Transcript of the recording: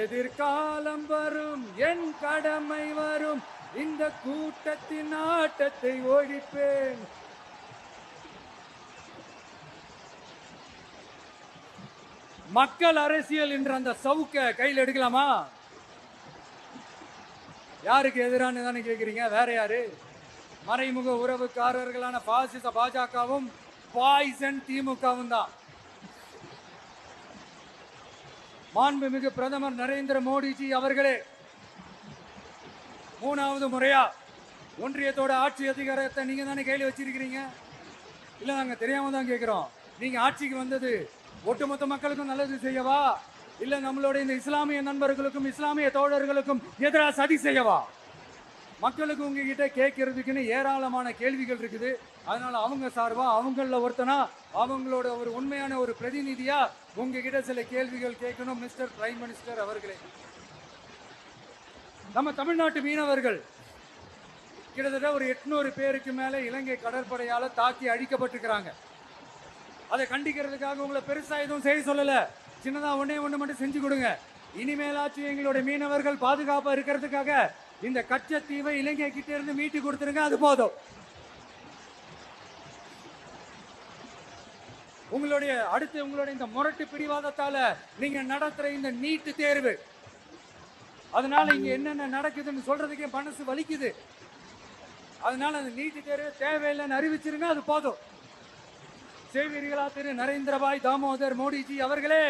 எதிர்காலம் வரும், என் கடமை வரும், இந்த கூட்டத்தின் ஆட்டத்தை ஒழிப்பேன். மக்கள் அரசியல் என்ற அந்த சவுக்க கையில் எடுக்கலாமா? யாருக்கு எதிரான தானே கேட்குறீங்க? வேற யாரு? மறைமுக உறவுக்காரர்களான பாசிச பாஜகவும் பாய்சன் திமுகவும் தான். மாண்புமிகு பிரதமர் நரேந்திர மோடிஜி அவர்களே, 3வது முறையா ஒன்றியத்தோட ஆட்சி அதிகாரத்தை நீங்க தானே கையில் வச்சிருக்கிறீங்க. இல்ல நாங்க தெரியாம தான் கேட்கிறோம். நீங்க ஆட்சிக்கு வந்தது ஒட்டுமொத்த மக்களுக்கும் நல்லது செய்யவா, இல்ல நம்மளோட இந்த இஸ்லாமிய நண்பர்களுக்கும் இஸ்லாமிய தோழர்களுக்கும் எதிராக சதி செய்யவா? மக்களுக்கு உங்ககிட்ட கேட்கறதுக்குன்னு ஏராளமான கேள்விகள் இருக்குது. அதனால அவங்க சார்பா, அவங்கள ஒருத்தனா, அவங்களோட ஒரு உண்மையான ஒரு பிரதிநிதியா உங்ககிட்ட சில கேள்விகள் கேட்கணும் மிஸ்டர் பிரைம் மினிஸ்டர் அவர்களே. நம்ம தமிழ்நாட்டு மீனவர்கள் கிட்டத்தட்ட ஒரு 800 பேருக்கு மேல இலங்கை கடற்படையால தாக்கி அழிக்கப்பட்டிருக்கிறாங்க. அதை கண்டிக்கிறதுக்காக உங்களை பெருசா எதுவும் செய்ய சொல்லல, சின்னதா ஒண்ணே ஒண்ணு மட்டும் செஞ்சு கொடுங்க. இனிமேலாச்சும் எங்களுடைய மீனவர்கள் பாதுகாப்பா இருக்கிறதுக்காக இந்த கச்சத்தீவை இலங்கை கிட்ட இருந்து மீட்டு கொடுத்துருங்க, அது போதும். உங்களுடைய இந்த முரட்டு பிடிவாதத்தால நீங்க நடத்துற இந்த நீட்டு தேர்வு, அதனால இங்க என்னென்ன நடக்குதுன்னு சொல்றதுக்கே மனசு வலிக்குது. அதனால அந்த நீட்டு தேர்வு தேவையில்லைன்னு அறிவிச்சிருங்க, அது போதும். செய்வீர்களா திரு நரேந்திரபாய் தாமோதர் மோடிஜி அவர்களே?